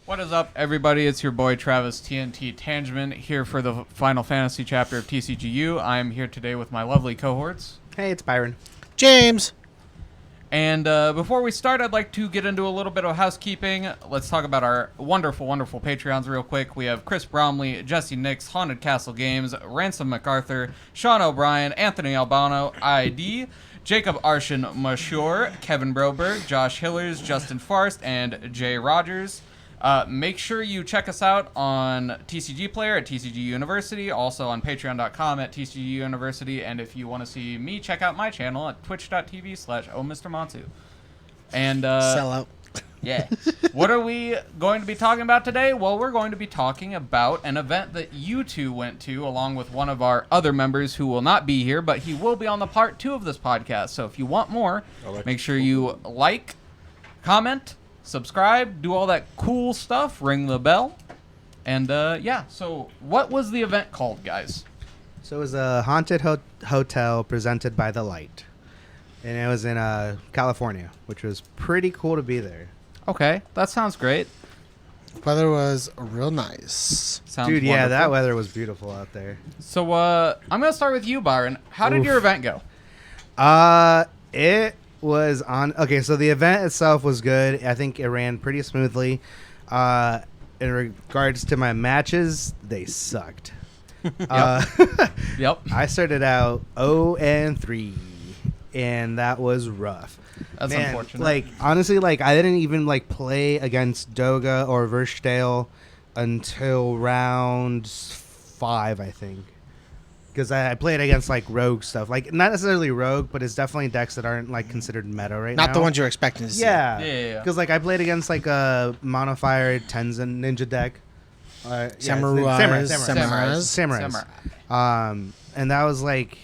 What is up, everybody? It's your boy Travis TNT Tangement here for the Final Fantasy chapter of TCGU. I am here today with my lovely cohorts. Hey, it's Byron. James. And before we start, I'd like to get into a little bit of housekeeping. Let's talk about our wonderful, wonderful Patreons real quick. We have Chris Bromley, Jesse Nix, Haunted Castle Games, Ransom MacArthur, Sean O'Brien, Anthony Albano, ID, Jacob Arshin Mashur, Kevin Broberg, Josh Hillers, Justin Farst, and Jay Rogers. Make sure you check us out on TCG Player at TCG University, also on patreon.com at TCG University, and if you want to see me, check out my channel at twitch.tv/ohmrmatsu. And, Sell out. yeah. What are we going to be talking about today? Well, we're going to be talking about an event that you two went to, along with one of our other members who will not be here, but he will be on the part 2 of this podcast. So if you want more, make sure you like, comment, subscribe, do all that cool stuff, ring the bell. And, yeah, so what was the event called, guys? So it was a haunted hotel presented by The Light. And it was in California, which was pretty cool to be there. Okay, that sounds great. Weather was real nice. Sounds Dude, yeah, wonderful. that weather was beautiful out there. So, I'm going to start with you, Byron. How did your event go? It was on... Okay, so the event itself was good. I think it ran pretty smoothly. In regards to my matches, they sucked. Yep. I started out 0-3, and that was rough. That's Man, unfortunate. Like, honestly, like, I didn't even, like, play against Doga or Vershdale until round 5, I think. Because I played against, like, rogue stuff. Like, not necessarily rogue, but it's definitely decks that aren't, like, considered meta right now. Not the ones you're expecting to see. Yeah. Yeah. Because, like, I played against, like, a Monofire Tenzin Ninja deck. Samurais. And that was, like...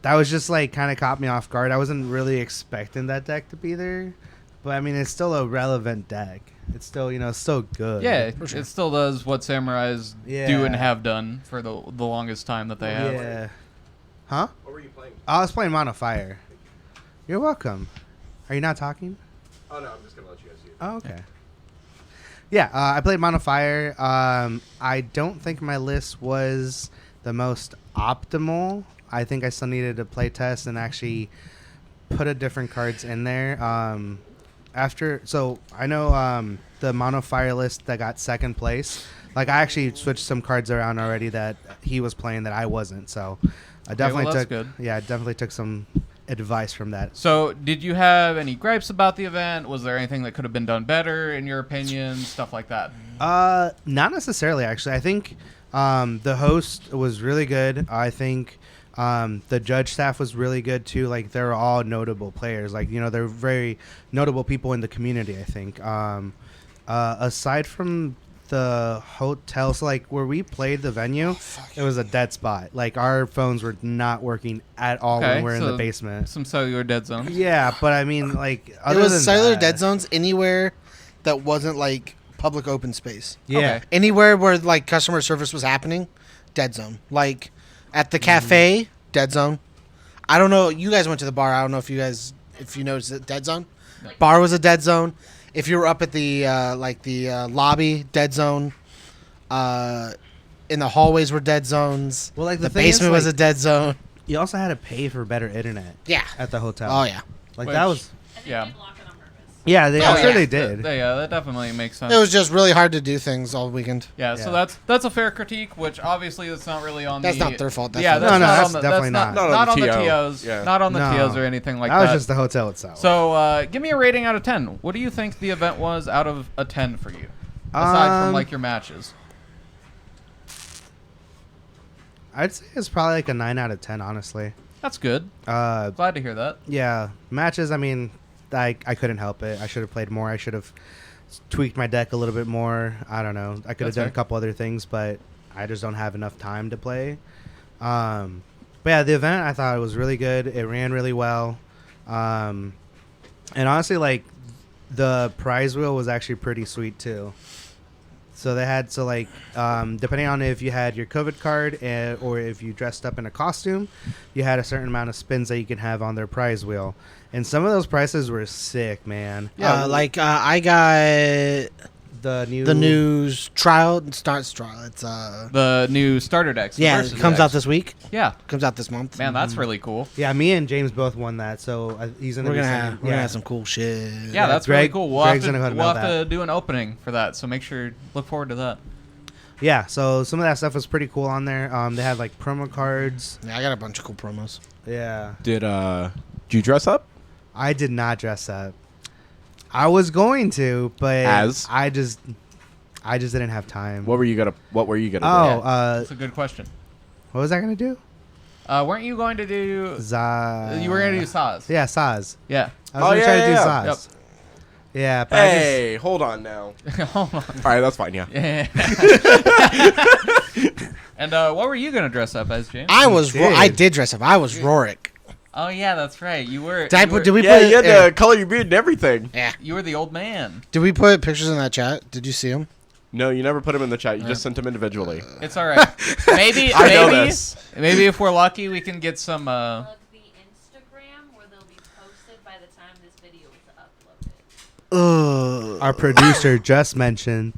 That was just, like, kind of caught me off guard. I wasn't really expecting that deck to be there. But, I mean, it's still a relevant deck. It's still, you know, still good. Yeah, sure. it still does what samurais do and have done for the longest time that they have. Yeah. Huh? What were you playing? I was playing Mono Fire. You're welcome. Are you not talking? Oh, no, I'm just going to let you guys see it. Oh, okay. Yeah, I played Mono Fire. I don't think my list was the most optimal. I think I still needed to play test and actually put a different cards in there. So I know the Mono Fire list that got second place. Like, I actually switched some cards around already that he was playing that I wasn't. So I definitely that's took. good. Yeah, I definitely took some advice from that. So, did you have any gripes about the event? Was there anything that could have been done better, in your opinion? Stuff like that. Not necessarily, actually. I think the host was really good. I think the judge staff was really good too. Like, they're all notable players. Like, you know, they're very notable people in the community, I think. Aside from the hotel, so like where we played the venue, it was a dead spot. Like, our phones were not working at all when we're in the basement. Some cellular dead zones. Yeah, but I mean, like, It other was than cellular that, dead zones anywhere that wasn't like public open space. Yeah. Okay. Anywhere where like customer service was happening, dead zone. Like at the cafe, dead zone. I don't know. You guys went to the bar. I don't know if you noticed it. Dead zone. No. Bar was a dead zone. If you were up at the lobby, dead zone. In the hallways were dead zones. Well, like, the thing is, basement was like, a dead zone. You also had to pay for better internet. Yeah. At the hotel. Oh yeah. Like, Which- that was... Yeah. Yeah, Oh, I'm sure yeah. they did. Yeah, that definitely makes sense. It was just really hard to do things all weekend. Yeah, so Yeah. that's a fair critique, which obviously that's not really on That's the... not their fault. That's Yeah, their that's No, not that's on the, definitely that's not. not on the TO. TOs. Yeah. Not on the No. TOs or anything like That that. was just the hotel itself. So, give me a rating out of 10. What do you think the event was out of a 10 for you? Aside from, like, your matches. I'd say it's probably like a 9 out of 10, honestly. That's good. Glad to hear that. Yeah, matches, I mean, I couldn't help it. I should have played more. I should have tweaked my deck a little bit more. I don't know. I could have That's done fair. a couple other things, but I just don't have enough time to play. But yeah, the event, I thought it was really good. It ran really well. And honestly, like, the prize wheel was actually pretty sweet, too. So they had, depending on if you had your COVID card or if you dressed up in a costume, you had a certain amount of spins that you can have on their prize wheel. And some of those prices were sick, man. Yeah, I got The the new trial. It's not trial. It's The new starter decks. the yeah. versus It comes out decks. this week. Yeah. Comes out this month. Man, that's really cool. Yeah, me and James both won that, so he's gonna. We're be gonna sending- have we're gonna have some cool shit. Yeah, that's really Greg- cool. We'll Greg's have gonna go to, ahead and we'll mail have to do an opening for that, so make sure look forward to that. Yeah, so some of that stuff was pretty cool on there. They had like promo cards. Yeah, I got a bunch of cool promos. Yeah, Did you dress up? I did not dress up. I was going to, but I just didn't have time. What were you gonna do? Oh, That's a good question. what was I gonna do? Weren't you going to do? You were going to do Saz. Yeah, Saz. Yeah. I was gonna try to do Saz. Yep. Yeah, but Hey, hold on now. Hold on. All right, that's fine. Yeah. Yeah. And what were you going to dress up as, James? I did dress up. I was Rorik. Oh yeah, that's right. You were. Did we Yeah, put? you had to color your beard and everything. Yeah. You were the old man. Did we put pictures in that chat? Did you see them? No, you never put them in the chat. You just sent them individually. It's all right. Maybe. I know this. Maybe if we're lucky, we can get some. Plug the Instagram where they'll be posted by the time this video is uploaded. our producer just mentioned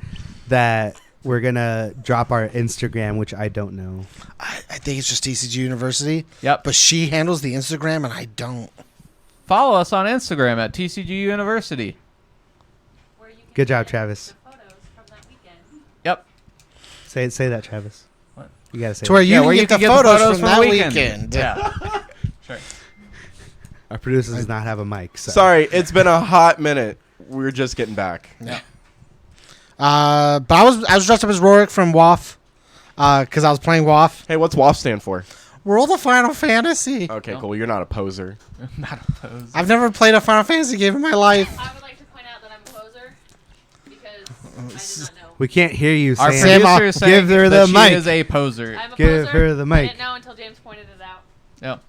that we're gonna drop our Instagram, which I don't know. I think it's just TCG University. Yep. But she handles the Instagram, and I don't. Follow us on Instagram at TCGU University. Where you can Good job, get Travis. the photos from that weekend. Yep. Say that, Travis. What? You gotta say. To where that. you can where get the photos from that the weekend. Yeah. Sure. Our producer does not have a mic. So. Sorry, it's been a hot minute. We're just getting back. Yeah. But I was dressed up as Rorik from WoF, because I was playing WoF. Hey, what's WAF stand for? World of Final Fantasy. Okay, No. cool. You're not a poser. Not opposed. I've never played a Final Fantasy game in my life. I would like to point out that I'm a poser because I did not know. We can't hear you. Our Sam. producer is saying give her that the she mic. is a poser. I'm a Give poser. her the I mic. didn't know until James pointed it out. Yep.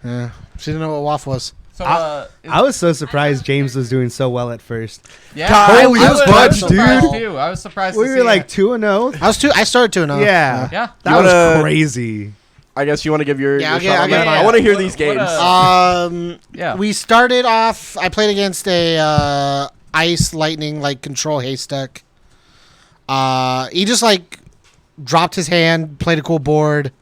Yeah, she didn't know what WoF was. So, I was so surprised James was doing so well at first. yeah, God, holy I was fudge, surprised dude. too. I was surprised. We to were see like that. 2-0. I started 2-0. Yeah, Yeah. that You was wanna- crazy. I guess you want to give your. Yeah, your I'll shot on get- that? yeah. I want to hear What- these what, games. Yeah. We started off. I played against a ice lightning like control haystack. He just like dropped his hand, played a cool board,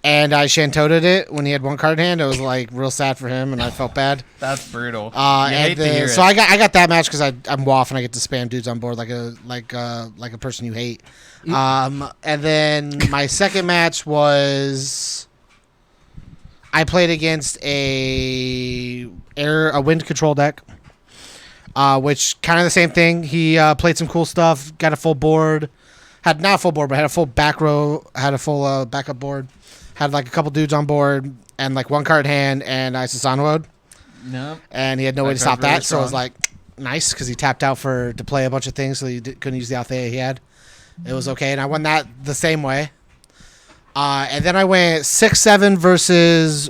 and I Shantoted it when he had one card in hand. It was like real sad for him, and I felt bad. That's brutal. You And hate to then, hear so it. I got that match because I'm WoF and I get to spam dudes on board like a person you hate. And then my second match was I played against a wind control deck, which kind of the same thing. He played some cool stuff, got a full board, had not a full board, but had a full back row, had a full backup board, had like a couple dudes on board and like one card in hand, and I Sasano'd. No. And he had no way to That stop card's really that, so it was strong. like nice because he tapped out to play a bunch of things, so he couldn't use the Althea he had. It was okay, and I won that the same way. And then I went 6-7 versus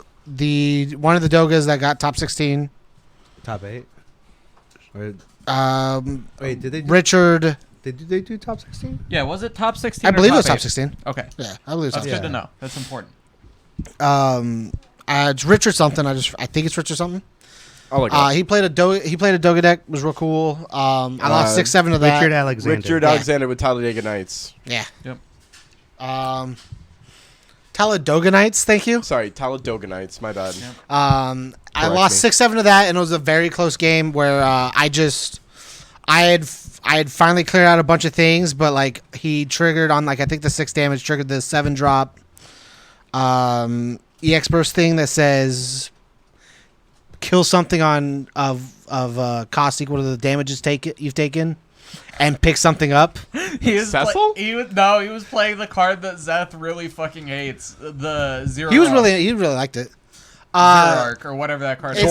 one of the Dogas that got top 16. Top 8. Or, wait, did they? Richard, Did they do top 16? Yeah, was it top 16? I or believe it was top top 16. 8? Okay. Yeah, I believe it was That's top good to Yeah. know. That's important. 16. It's Richard something. I think it's Richard something. I'll look it up. He played a Doga deck, was real cool. I lost 6-7 to that. Richard Alexander. Richard Yeah. Alexander with Talladega Nights. Yeah. Yep. Taladoga Knights, thank you. Sorry, Talladega Nights. My bad. Yep. I Correct lost me. 6-7 to that, and it was a very close game where I had finally cleared out a bunch of things, but like he triggered on like I think the 6 damage triggered the 7 drop EX burst thing that says kill something of cost equal to the damages you've taken, and pick something up. He was Cecil? he was playing the card that Zeth really fucking hates. The Zero. He really liked it. Zerark or whatever that card is.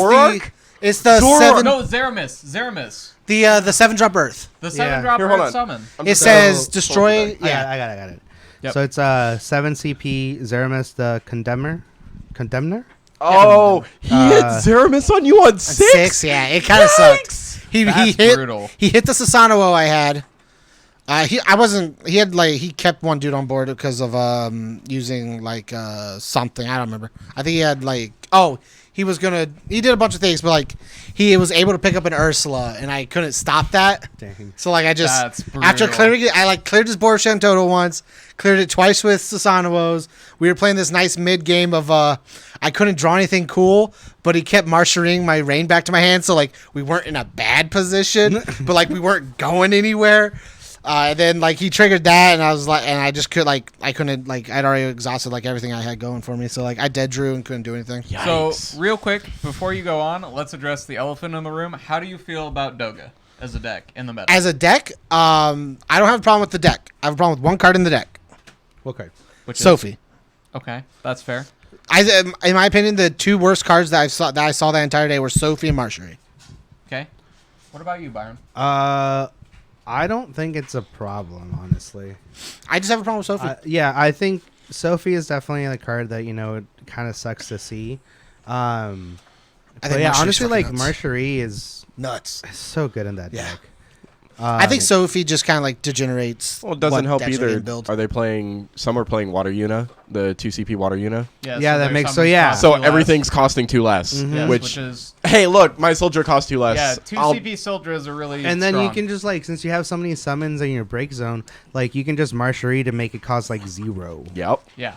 It's the Zorark? 7 No, Zeramis. the 7 drop Earth. The Yeah. 7-drop Here, hold Earth on. summon. It says destroy. I Yeah, got it. Yep. So it's 7 CP Zeramis the Condemner. Oh, he hit Zeramis on you on 6? 6. Yeah, it kind of sucked. He That's hit brutal. He hit the Sasano'o I had. I wasn't. He had he kept one dude on board because of using something. I don't remember. I think he had he did a bunch of things, but he was able to pick up an Ursula, and I couldn't stop that. Dang. So I just That's after brutal. clearing it, I cleared his board Shem total once, cleared it twice with Susanovos. We were playing this nice mid game of I couldn't draw anything cool, but he kept marshalling my rain back to my hand, so we weren't in a bad position, but we weren't going anywhere. And then he triggered that, and I was and I just I couldn't I'd already exhausted everything I had going for me, so I dead drew and couldn't do anything. So, real quick, before you go on, let's address the elephant in the room. How do you feel about Doga as a deck in the meta? As a deck, I don't have a problem with the deck. I have a problem with one card in the deck. What card? Which is- Sophie. Okay, that's fair. In my opinion, the two worst cards that I saw that entire day were Sophie and Marjorie. Okay. What about you, Byron? I don't think it's a problem, honestly. I just have a problem with Sophie. Yeah, I think Sophie is definitely the card that it kind of sucks to see. I But think yeah, Marjorie's honestly, fucking nuts. Marjorie is Nuts. so good in that Yeah. deck. I think Sophie just kind of degenerates. Well, it doesn't what help decks are either. getting built. Are they playing? Some are playing Water Una, the 2 CP Water Una. Yeah, that there's makes- some yeah. cost So two less. everything's costing 2 less. Yes, Which, is hey, look, my soldier costs 2 less. yeah. 2 I'll- CP soldiers are really And then strong. you can just since you have so many summons in your break zone, you can just Marjorie to make it cost 0. Yep. yeah,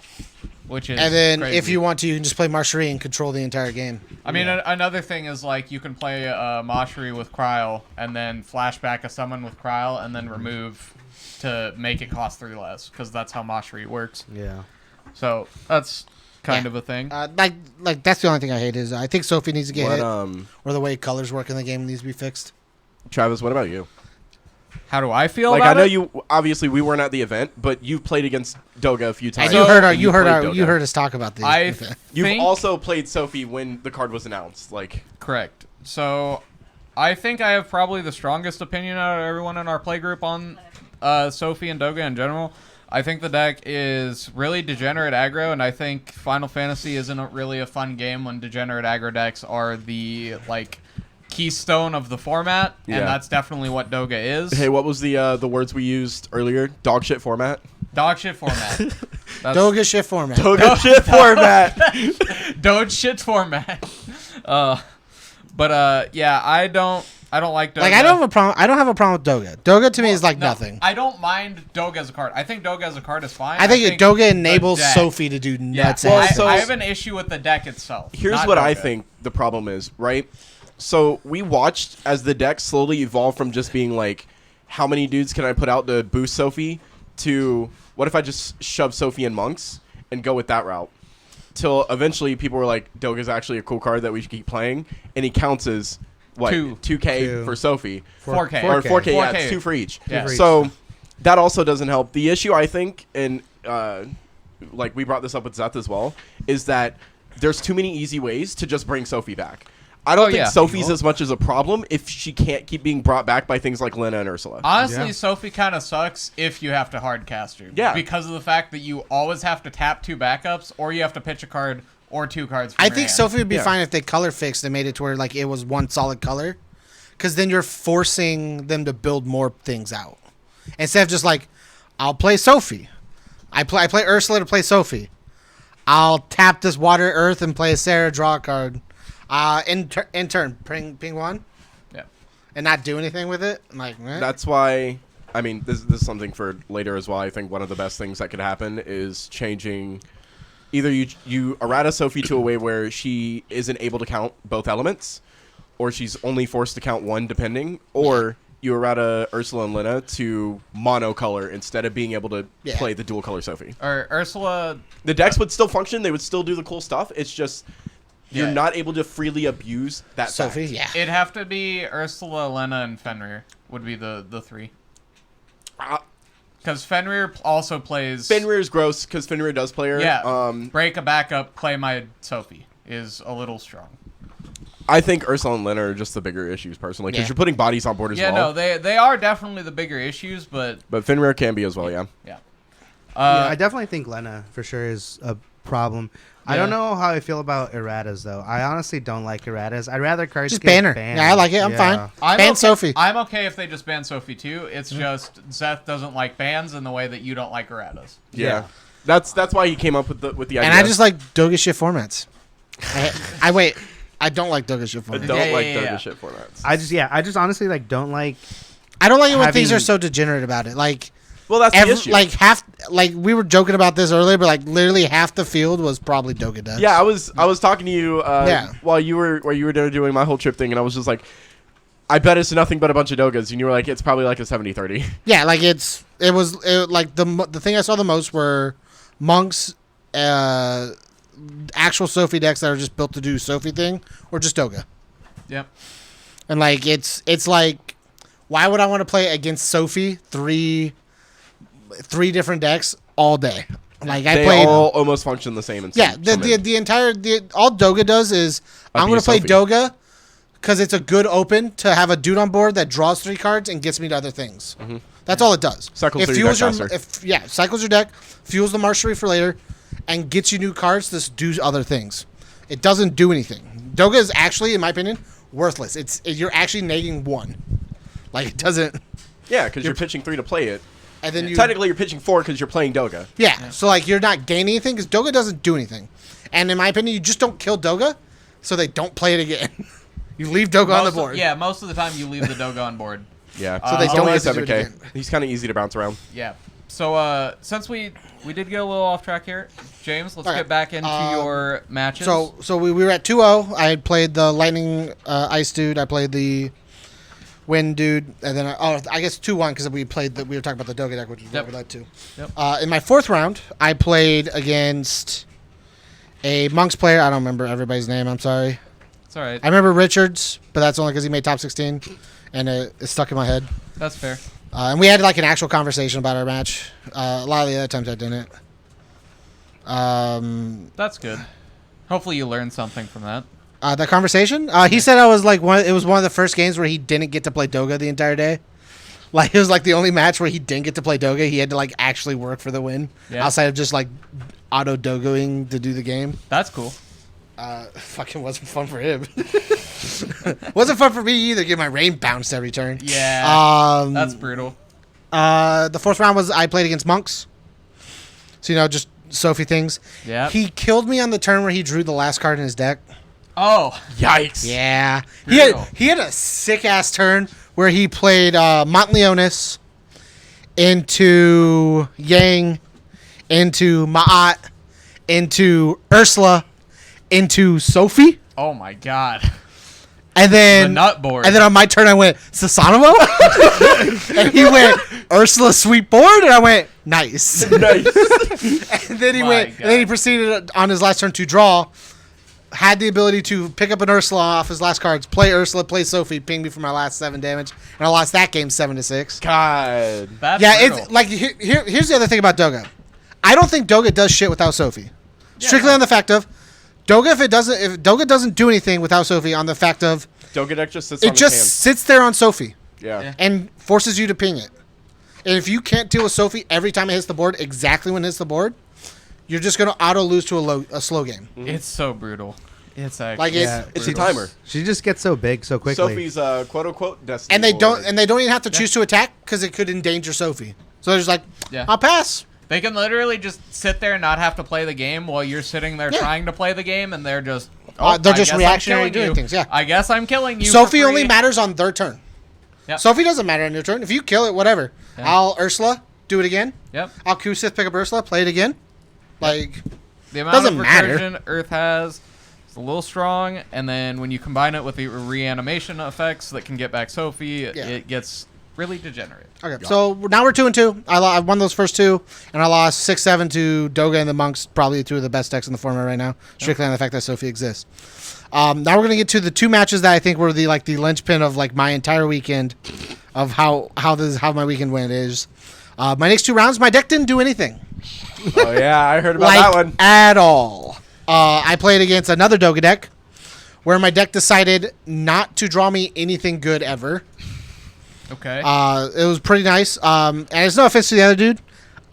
which is And then crazy. if you want to, you can just play Marjorie and control the entire game. I mean, another thing is you can play Moshri with Kryl and then flashback a summon with Kryl and then remove to make it cost 3 less because that's how Moshri works. Yeah. So that's kind of a thing. That's the only thing I hate is I think Sophie needs to get What, hit, or the way colors work in the game needs to be fixed. Travis, what about you? How do I feel I about know it? you. Obviously, we weren't at the event, but you've played against Doga a few And times. you heard played you Doga. heard us talk about the. I You've think- also played Sophie when the card was announced. Correct. So I think I have probably the strongest opinion out of everyone in our playgroup on Sophie and Doga in general. I think the deck is really degenerate aggro, and I think Final Fantasy isn't really a fun game when degenerate aggro decks are the keystone of the format, Yeah. and that's definitely what Doga is. Hey, what was the words we used earlier? Dog shit format. Dog shit format. That's Doga shift format. Doga shit format. Dog shit format. Yeah, I don't like Doga. I don't have a problem. I don't have a problem with Doga. Doga to me is No, nothing. I don't mind Doga as a card. I think Doga as a card is fine. I think Doga the enables deck- Sophie to do Yeah, nuts. Well, ass so- I have an issue with the deck itself. Here's not what I Doga. think the problem is, right? So we watched as the deck slowly evolved from just being how many dudes can I put out to boost Sophie to what if I just shove Sophie in monks and go with that route? Till eventually people were like, Doga's actually a cool card that we should keep playing, and he counts as what 2K Two. for Sophie. 4K. Or 4K, yeah, 4K. it's 2 for each. Yeah. So that also doesn't help. The issue, I think, and we brought this up with Zeth as well, is that there's too many easy ways to just bring Sophie back. I don't think yeah. Sophie's as much as a problem if she can't keep being brought back by things like Lena and Ursula. Honestly, Yeah. Sophie kind of sucks if you have to hard cast her. Yeah. Because of the fact that you always have to tap 2 backups, or you have to pitch a card or 2 cards. From I your think hand. Sophie would be Yeah. fine if they color fixed and made it to where it was one solid color, because then you're forcing them to build more things out instead of just I'll play Sophie. I play Ursula to play Sophie. I'll tap this water earth and play a Sarah, draw a card. In turn, ping 1. Yeah. And not do anything with it. I'm like, eh. That's why, I mean, this is something for later as well. I think one of the best things that could happen is changing. Either you errata Sophie to a way where she isn't able to count both elements, or she's only forced to count one depending, or you errata Ursula and Lena to monocolor instead of being able to Yeah. play the dual color Sophie. Or Ursula. The decks would still function. They would still do the cool stuff. It's just you're Yeah. not able to freely abuse that Sophie, fact. yeah. It'd have to be Ursula, Lena, and Fenrir would be the 3. Uh, Because Fenrir also plays. Fenrir's gross because Fenrir does play her. Yeah. Break a backup, play my Sophie is a little strong. I think Ursula and Lena are just the bigger issues personally because Yeah. you're putting bodies on board as Yeah, well. no, they are definitely the bigger issues, but But Fenrir can be as well, yeah. yeah. Yeah, I definitely think Lena for sure is a problem. I don't know how I feel about erratas though. I honestly don't like erratas. I'd rather cards Just get ban her. banned. Yeah, I like it. I'm fine. I'm Ban okay, Sophie. I'm okay if they just ban Sophie too. It's just Seth doesn't like bans in the way that you don't like erratas. Yeah. That's why he came up with the idea. And I just like Doga shit formats. I don't like Doga shit I formats. don't like yeah. Doga shit formats. I just honestly like don't like. I don't like it when having- things are so degenerate about it. Like, Well, that's the issue. like we were joking about this earlier, but like literally half the field was probably Doga decks. Yeah, I was talking to you Yeah. while you were there doing my whole trip thing, and I was just like, I bet it's nothing but a bunch of Dogas, and you were like, it's probably like a 70-30. Yeah, like it was like the thing I saw the most were monks, actual Sophie decks that are just built to do Sophie thing, or just Doga. Yep. And like it's like, why would I want to play against Sophie three different decks all day? Like I They played. all almost function the same. In Yeah, some the entire all Doga does is I'm going to play Sophie. Doga because it's a good open to have a dude on board that draws 3 cards and gets me to other things. Mm-hmm. That's all it does. Cycles through your deck faster. Cycles your deck, fuels the marshalry for later, and gets you new cards to do other things. It doesn't do anything. Doga is actually, in my opinion, worthless. You're actually negating 1. Like it doesn't. Yeah, because you're pitching 3 to play it. And then Technically, you're pitching 4 because you're playing Doga. Yeah, so like you're not gaining anything because Doga doesn't do anything. And in my opinion, you just don't kill Doga, so they don't play it again. You leave Doga on the board. Most of the time you leave the Doga on board. Yeah, So they he's don't only a have to do it 7K. again. He's kind of easy to bounce around. Yeah. So since we did get a little off track here, James, let's Okay. get back into your matches. So we were at 2-0. I had played the Lightning Ice dude. I played the Wind dude, and then I guess 2-1 because we were talking about the Doga deck, which is what we led to. Yep. In my 4th round, I played against a Monks player. I don't remember everybody's name. I'm sorry. It's all right. I remember Richards, but that's only because he made top 16, and it's stuck in my head. That's fair. And we had like an actual conversation about our match. A lot of the other times I didn't. That's good. Hopefully you learned something from that. The conversation? He said I was like it was one of the first games where he didn't get to play Doga the entire day. Like it was like the only match where he didn't get to play Doga. He had to like actually work for the win outside of just like auto Dogoing to do the game. That's cool. Fucking wasn't fun for him. Wasn't fun for me either. Get my rain bounced every turn. Yeah. That's brutal. The 4th round was I played against Monks. So just Sophie things. Yeah. He killed me on the turn where he drew the last card in his deck. Oh. Yikes. Yeah. Brutal. He had a sick ass turn where he played Montleonis into Yang, into Ma'at, into Ursula, into Sophie. Oh my God. And then The nut board. And then on my turn I went Sasanovo. And he went Ursula sweet board and I went nice. Nice. And then he My and then he God. proceeded on his last turn to draw. Had the ability to pick up an Ursula off his last cards, play Ursula, play Sophie, ping me for my last 7 damage, and I lost that game 7-6. God. That's Yeah, brutal. it's like here's the other thing about Doga. I don't think Doga does shit without Sophie. Strictly on the fact of Doga, if Doga doesn't do anything without Sophie, on the fact of Doga deck just sits it on just his sits there on Sophie hand. Yeah. and forces you to ping it. And if you can't deal with Sophie every time it hits the board exactly when it hits the board, you're just gonna auto lose to a slow game. It's so brutal. It's actually Like It's a timer. She just gets so big so quickly. Sophie's quote unquote destiny. And they don't board. even have to choose to attack because it could endanger Sophie. So they're just like, Yeah. I'll pass. They can literally just sit there and not have to play the game while you're sitting there Yeah. tjust to play the game, and they're just They're I just guess I'm reactionary killing doing you. things, yeah. I guess I'm killing you. Sophie for only free. matters on their turn. Yep. Sophie doesn't matter on your turn. If you kill it, whatever. Yeah. I'll Ursula, do it again. Yep. I'll Kusith, pick up Ursula, play it again. Like, The amount Doesn't of matter. recursion Earth has is a little strong, and then when you combine it with the reanimation effects that can get back Sophie, it gets really degenerate. okay, so now we're 2-2. I won those first 2, and I lost 6-7 to Doga and the Monks, probably 2 of the best decks in the format right now, strictly on the fact that Sophie exists. Now we're gonna get to the 2 matches that I think were the linchpin of like my entire weekend, of how my weekend went is. My next 2 rounds, my deck didn't do anything. Oh yeah, I heard about like that one. at all. I played against another Doga deck where my deck decided not to draw me anything good ever. Okay. It was pretty nice. And it's no offense to the other dude.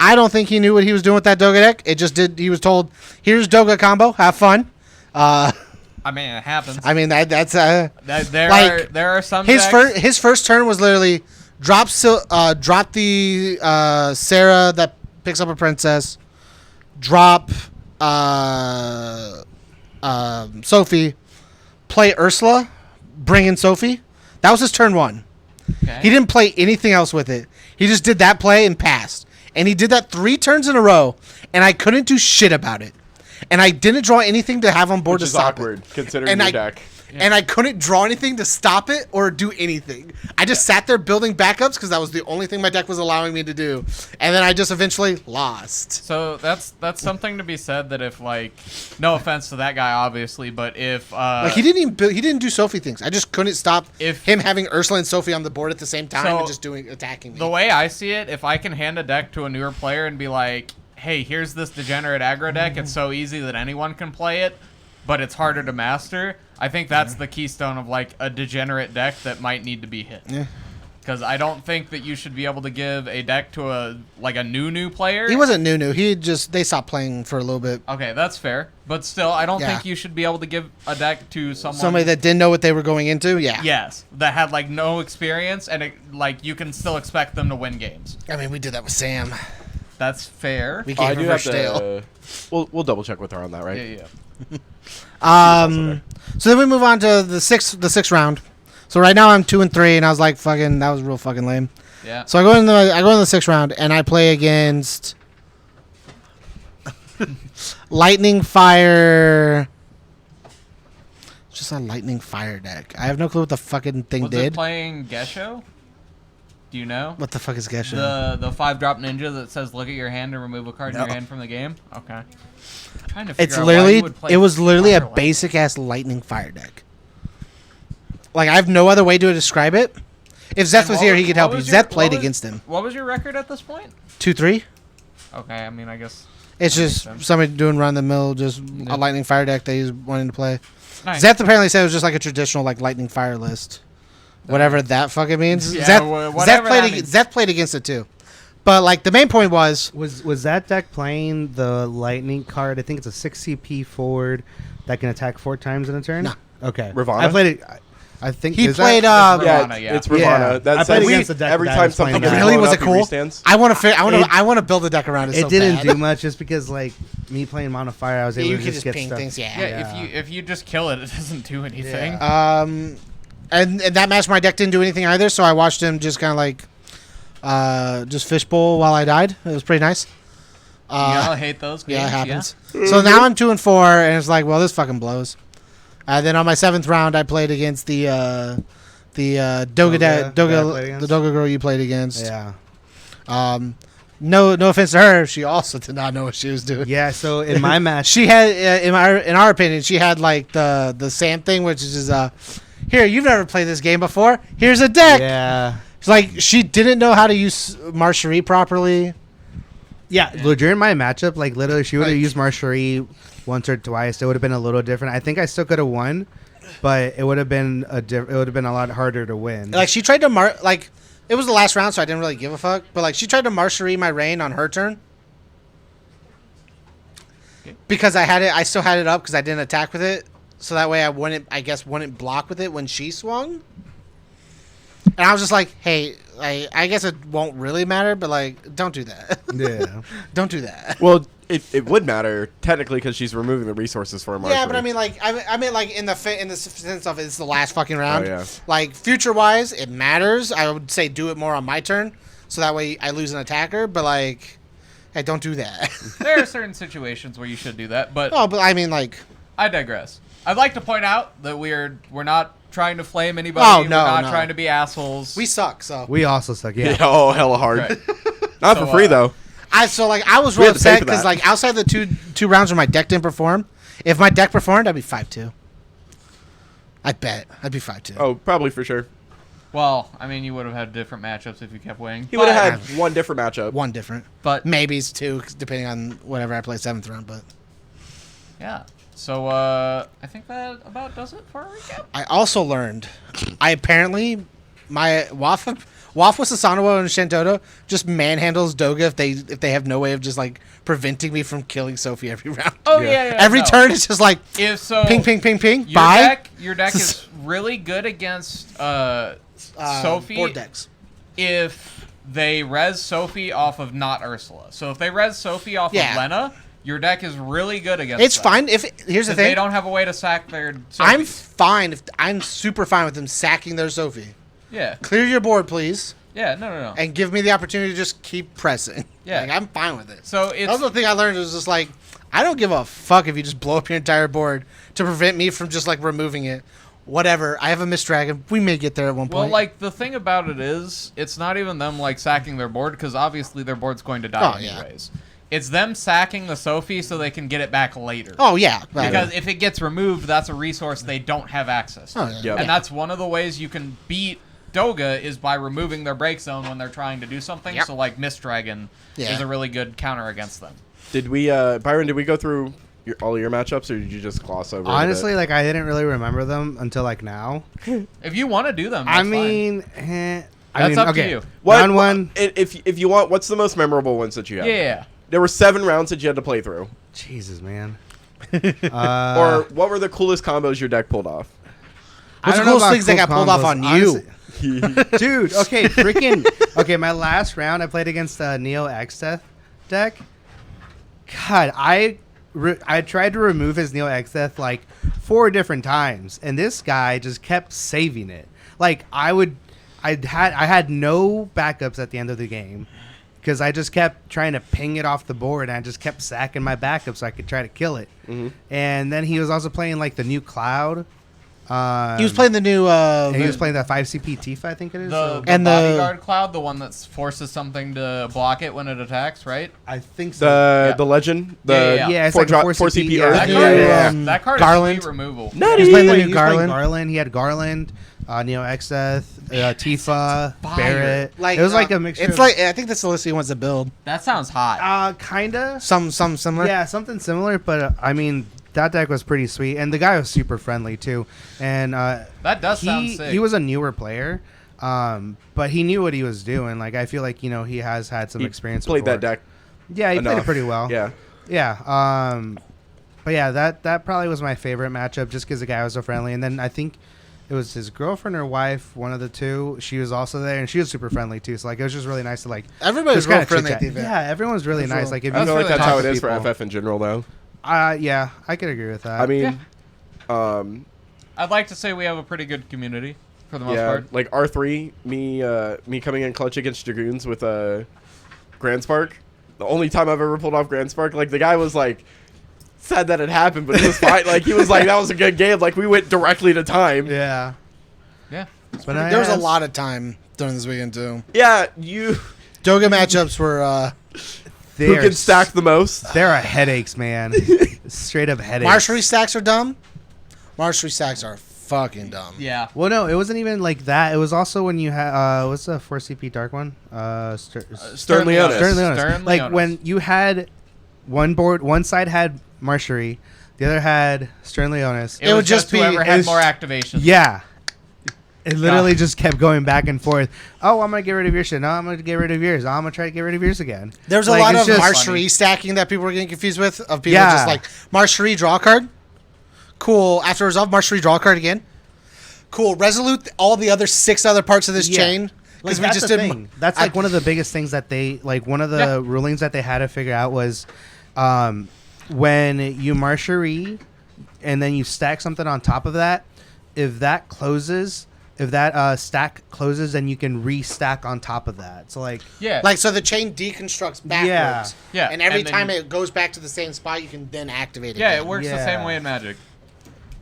I don't think he knew what he was doing with that Doga deck. It just did. He was told, "Here's Doga combo. Have fun." I mean, it happens. I mean that's There are some his decks. his first turn was literally drop the Sarah that picks up a princess, drop Sophie, play Ursula, bring in Sophie. That was his turn 1. Okay. He didn't play anything else with it. He just did that play and passed. And he did that 3 turns in a row, and I couldn't do shit about it. And I didn't draw anything to have on board Which to is stop awkward, it. considering And your I- deck. And I couldn't draw anything to stop it or do anything. I just sat there building backups because that was the only thing my deck was allowing me to do. And then I just eventually lost. So that's something to be said that if like, no offense to that guy obviously, but if Like he didn't even he didn't do Sophie things. I just couldn't stop If- him having Ursula and Sophie on the board at the same time So, and just attacking me. the way I see it, if I can hand a deck to a newer player and be like, hey, here's this degenerate aggro deck, it's so easy that anyone can play it, but it's harder to master. I think that's the keystone of like a degenerate deck that might need to be hit. Yeah. Because I don't think that you should be able to give a deck to a new player. He wasn't new. They stopped playing for a little bit. Okay, that's fair. But still, I don't Yeah. think you should be able to give a deck to Somebody that didn't know what they were going into. Yeah. Yes, that had like no experience, and it, like you can still expect them to win games. I mean, we did that with Sam. That's fair. We Oh, I gave do her have Stale. to. We'll double check with her on that, right? Yeah, yeah. So then we move on to the sixth round. So right now I'm 2-3, and I was like, fucking, that was real fucking lame. Yeah. So I go in the 6th round, and I play against Lightning Fire. It's just a Lightning Fire deck. I have no clue what the fucking thing Was did. it playing Gesho? Do you know? What the fuck is Gesha? The 5-drop ninja that says look at your hand and remove a card in No. your hand from the game? Okay. Trying to It's figure out why you literally would play it was literally a Fire Light. basic ass Lightning Fire deck. Like I have no other way to describe it. If Zeth And was what here, was- he could what help you. was your- Zeth played what was- against him. What was your record at this point? 2-3. Okay, I mean, I guess. It's that makes just sense. somebody doing run the mill, just Yeah. a Lightning Fire deck that he's wanting to play. Nice. Zeth apparently said it was just like a traditional like Lightning Fire list, whatever that fucking means. Yeah, Zeth whatever that played means. Zeth played against it too, but like the main point was Was that deck playing the lightning card? I think it's a 6 CP forward that can attack 4 times in a turn. No. Okay. Ravana? I played it. I think he is that- played. Ravana, Yeah, yeah. it's Ravana. Yeah. That I played says against a deck every that time was playing something that. gets Really? blown Was up, it he cool? restands. I want to. It- I want to build a deck around it. It so didn't bad. do much just because like me playing Mono Fire, I was Yeah, able you to can just just get ping stuff. things. Yeah. Yeah, if you just kill it, it doesn't do anything. Yeah. And that match, my deck didn't do anything either. So I watched him just kind of like, just fishbowl while I died. It was pretty nice. I hate those games. Yeah, it happens. So now I'm 2-4, and it's like, well, this fucking blows. Then on my 7th round, I played against the Doga Doga that I played the against? Doga girl you played against. Yeah. No offense to her, she also did not know what she was doing. Yeah. So in my match, She had, in our opinion, she had like the Sam thing, which is here, you've never played this game before. Here's a deck. yeah. It's like she didn't know how to use Marcherie properly. Yeah, during my matchup, like literally, she would have Like- used Marcherie once or twice. It would have been a little different. I think I still could have won, but it would have been it would have been a lot harder to win. Like she tried to like it was the last round, so I didn't really give a fuck. But like she tried to Marcherie my Rain on her turn because I still had it up because I didn't attack with it, so that way I wouldn't block with it when she swung. And I was just like, hey, I guess it won't really matter, but like, don't do that. Yeah. Don't do that. Well, it would matter technically because she's removing the resources for a Marjorie. Yeah, but I mean, like, I mean, like in the sense of it's the last fucking round. Oh, yeah. Like future wise, it matters. I would say do it more on my turn, so that way I lose an attacker. But like, hey, don't do that. There are certain situations where you should do that, but Oh, but I mean, like, I digress. I'd like to point out that we're not trying to flame anybody. Oh, we're no, not no. trying to be assholes. we suck. So We also suck. Yeah. Yeah, oh, hella hard. Right. Not So, for free though. I was We real had to pay upset for because that. like outside the two rounds where my deck didn't perform, if my deck performed, I'd be 5-2. I bet I'd be 5-2. Oh, probably for sure. Well, I mean, you would have had different matchups if you kept winning. He would But- have had one different matchup. One different, But maybe it's 2 depending on whatever I play 7th round. But yeah. So I think that about does it for our recap. I also learned, my Waff with Sasanoa and Shantoto just manhandles Doga if they have no way of just like preventing me from killing Sophie every round. Oh yeah. Every no. turn it's just like If so, ping, ping, ping, ping. Your Bye. Your deck is really good against Sophie. Board decks. If they res Sophie off of not Ursula. So if they res Sophie off Yeah. of Lena, your deck is really good against It's them. fine if here's the 'Cause thing. they don't have a way to sack their Sophie. I'm fine if I'm super fine with them sacking their Sophie. Yeah. Clear your board, please, Yeah, no. and give me the opportunity to just keep pressing. Yeah. Like, I'm fine with it. So That it's was the thing I learned was just like, I don't give a fuck if you just blow up your entire board to prevent me from just like removing it. Whatever. I have a Mist Dragon. We may get there at one well, point. like the thing about it is, it's not even them like sacking their board because obviously their board's going to die Oh, yeah. anyways. It's them sacking the Sophie so they can get it back later. Oh yeah. Because if it gets removed, that's a resource they don't have access to. Oh, yeah. Yep. And that's one of the ways you can beat Doga is by removing their break zone when they're trying to do something. Yep. So like Mist Dragon Yeah. is a really good counter against them. Did we, Byron? Did we go through all your matchups, or did you just gloss over? Honestly, it? like I didn't really remember them until like now. If you want to do them, I that's fine. mean, That's up to you. Round one. If you want, what's the most memorable ones that you have? Yeah. There were 7 rounds that you had to play through. Jesus, man. Or what were the coolest combos your deck pulled off? What's the I don't know coolest about things that got pulled off combos, on you? honestly. Dude, okay, freaking. Okay, my last round I played against the Neo Exdeath deck. God, I tried to remove his Neo Exdeath like 4 different times, and this guy just kept saving it. Like I had no backups at the end of the game because I just kept trying to ping it off the board, and I just kept sacking my backup so I could try to kill it. Mm-hmm. And then he was also playing like the new Cloud. He was playing the new. And he was playing that 5CP Tifa, I think it is. The And the- bodyguard cloud, the one that forces something to block it when it attacks, right? I think so. The legend, Yeah, it's like a 4 CP yeah. Earth. That new, card, yeah. that card Garland. is free removal. He was playing the He new was playing Garland. Garland. He had Garland, Neo Exdeath, Tifa, Fire. Barrett. It was like a mixture. It's of, like I think that's the list he wants to build. That sounds hot. kinda. Some similar. Yeah, something similar. But I mean, that deck was pretty sweet, and the guy was super friendly too. And That does sound sick. he was a newer player, but he knew what he was doing. Like I feel like he has had some He experience. played before. that deck. Yeah, he played it enough. pretty well. Yeah. Yeah. But yeah, that probably was my favorite matchup just because the guy was so friendly. And then I think it was his girlfriend or wife, one of the two. She was also there, and she was super friendly too. So like, it was just really nice to like. Everybody was just real kinda friendly chit-chat. at the event. Yeah, everyone was really For nice. sure. Like if I you feel like really that's how talk it to is for people- FF in general, though. Yeah, I could agree with that. I mean, I'd like to say we have a pretty good community for the most yeah, part. like R3, me coming in clutch against Dragoons with Grand Spark. The only time I've ever pulled off Grand Spark, like the guy was like sad that it happened, but it was fine. Like he was like, that was a good game. Like we went directly to time. yeah. Yeah. But There was a lot of time during this weekend too. Yeah, you. Doga matchups were Who can stack the most? There are headaches, man. Straight up headaches. Marshalry stacks are dumb. Marshalry stacks are fucking dumb. Yeah. Well, no, it wasn't even like that. It was also when you had what's the 4CP dark one? Stern Leonis. Stern Leonis. Stern Like Leonis. when you had one side had Marshalry, the other had Stern Leonis. It It would would just just be- whoever it had was- more activation. Yeah. It literally just kept going back and forth. Oh, I'm gonna get rid of your shit. No, I'm gonna get rid of yours. Oh, I'm gonna try to get rid of yours again. There was a Like, lot it's of just Marshalry funny. stacking that people were getting confused with. Of people Yeah. just like Marshalry draw card. Cool. After resolve, Marshalry draw card again. Cool. Resolute all the other 6 other parts of this Yeah. chain Like, because we that's just the did. thing. That's like one of the biggest things that they like. One of the Yeah. rulings that they had to figure out was when you Marshalry and then you stack something on top of that. If that closes, if that stack closes, then you can restack on top of that. So like, Yeah. Like so, the chain deconstructs backwards. Yeah, And every and then time you- it goes back to the same spot, you can then activate it. yeah, again. it works the Yeah. same way in Magic.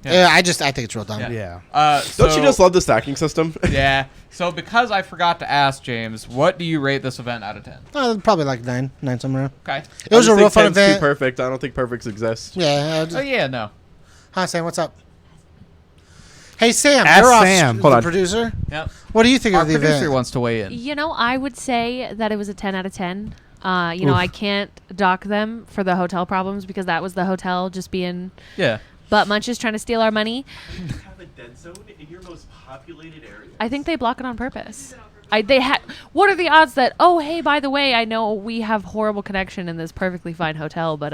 Yeah, I think it's real dumb. Yeah. yeah. Don't you just love the stacking system? Yeah. So because I forgot to ask James, what do you rate this event out of 10? Probably like 9 somewhere. Okay. It was I a just real think fun 10's too event. perfect. I don't think perfects exist. Yeah. Oh yeah, no. Hi Sam, what's up? Hey Sam, Ask you're Sam. off. Hold The on. producer. Yep. What do you think Our of the producer event? wants to weigh in. You know, I would say that it was a 10 out of 10. You know, I can't dock them for the hotel problems because that was the hotel just being Yeah. butt munches trying to steal our money. have a dead zone in your most populated area. I think they block it on purpose. They had. What are the odds that? Oh, hey, by the way, I know we have horrible connection in this perfectly fine hotel, but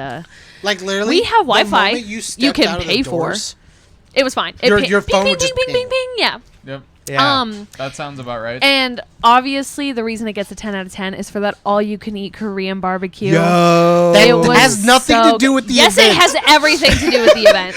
Like literally, we have the Wi-Fi. moment You stepped can out of the pay for. doors, It was fine. Your Ping, phone ping, would just ping, ping, ping. ping, ping. Yeah. Yep. Yeah. That sounds about right. And obviously, the reason it gets a 10 out of 10 is for that all-you-can-eat Korean barbecue. Yo. That It was has nothing so to do good. with the yes, event. it has everything to do with the event.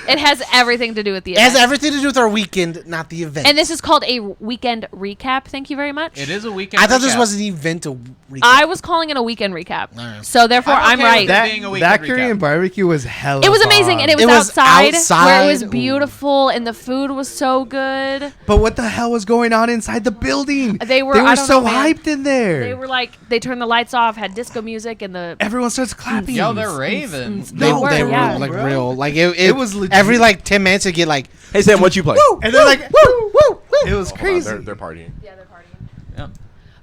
It has everything to do with the It event. has everything to do with our weekend, not the event. And this is called a weekend recap. Thank you very much. It is a weekend. I thought this recap. was an event to recap. I was calling it a weekend recap. Alright. So therefore, I'm I'm okay with right. that. being a weekend That Korean recap. barbecue was hella It was amazing, and it was, It was outside, where it was outside. beautiful, and the food was so good. But what the hell was going on inside the building? They were I don't so know, man. hyped in there. They were like, they turned the lights off, had disco music, and the Everyone starts clapping. Yo, they're raving. They No, were yeah. like bro. real. Like it It was legit. every like 10 minutes to get like Hey Sam, what you play? And they're like, woo, woo, woo. It was Hold on, crazy. they're partying. yeah, they're partying.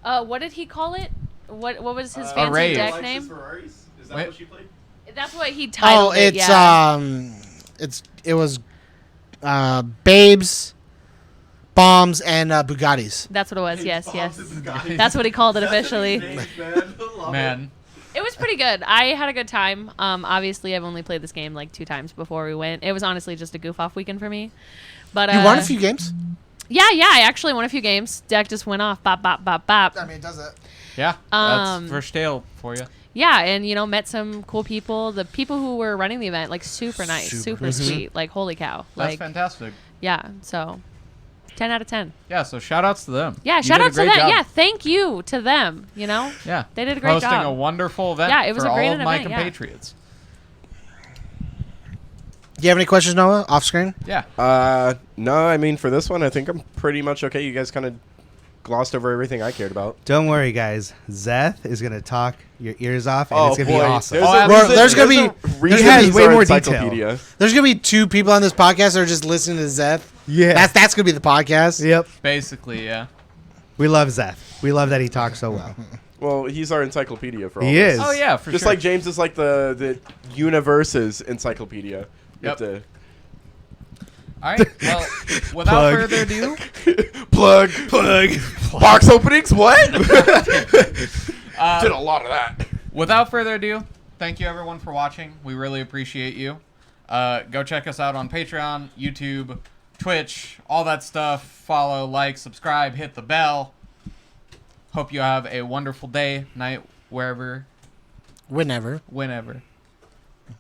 Yeah. What did he call it? What was his A fancy rave. deck name? Is that Wait. what she played? That's what he titled it. it's Yeah. it was babes, bombs, and Bugattis. That's what it was. Yes, yes. That's what he called it officially. Man. It was pretty good. I had a good time. Obviously, I've only played this game like 2 times before we went. It was honestly just a goof off weekend for me. But You won a few games. Yeah, I actually won a few games. Deck just went off. Bop, bop, bop, bop. I mean, it does it. Yeah. Um, That's first tale for you. Yeah, and met some cool people. The people who were running the event, like super nice, Super super sweet. Like holy cow. That's Like fantastic. yeah, so 10 out of 10. Yeah, so shout outs to them. Yeah, You shout did a out to great them. job. Yeah, thank you to them. Yeah. They did a great Hosting job. a wonderful event Yeah, it was for a great all of my event, yeah. compatriots. Do you have any questions, Noah? Off screen. Yeah. No, I mean for this one, I think I'm pretty much okay. You guys kind of glossed over everything I cared about. Don't worry, guys. Zeth is gonna talk your ears off, and Oh it's gonna boy, be awesome. There's gonna be- reason has he's way our more detail. encyclopedia. There's gonna be 2 people on this podcast that are just listening to Zeth. Yeah. That's gonna be the podcast. Yep. Basically, yeah. We love Zeth. We love that he talks so well. Well, he's our encyclopedia for all He this. is. Oh, yeah, for Just sure. like James is like the universe's encyclopedia. You have Yep. to All right. Well, without Plug. further ado, plug. Box openings. What? Did uh, a lot of that. without further ado, thank you everyone for watching. We really appreciate you. Go check us out on Patreon, YouTube, Twitch, all that stuff. Follow, like, subscribe, hit the bell. Hope you have a wonderful day, night, wherever, Whenever. whenever.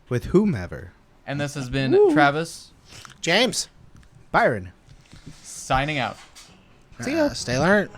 With whomever. And this has been Travis James. Byron. signing out. Stay alert.